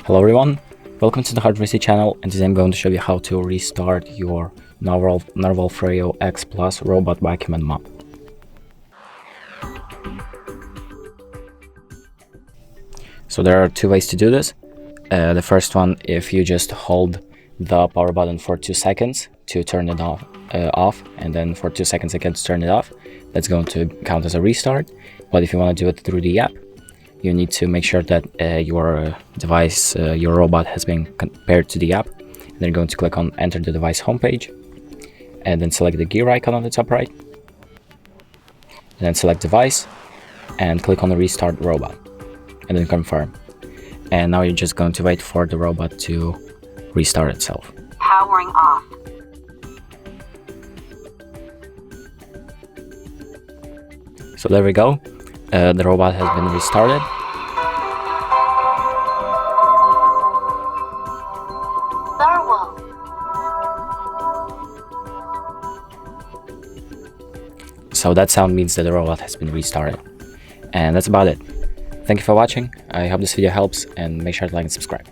Hello everyone, welcome to the HardReset channel, and today I'm going to show you how to restart your Narwal Freo X Plus robot vacuum and mop. So there are two ways to do this. The first one, if you just hold the power button for 2 seconds to turn it off, and then for 2 seconds again to turn it off, that's going to count as a restart. But if you want to do it through the app, you need to make sure that your device, your robot has been paired to the app. And then you're going to click on enter the device homepage, and then select the gear icon on the top right, and then select device and click on the restart robot, and then confirm. And now you're just going to wait for the robot to restart itself. Powering off. So there we go. The robot has been restarted. Narwal. So that sound means that the robot has been restarted. And that's about it. Thank you for watching. I hope this video helps, and make sure to like and subscribe.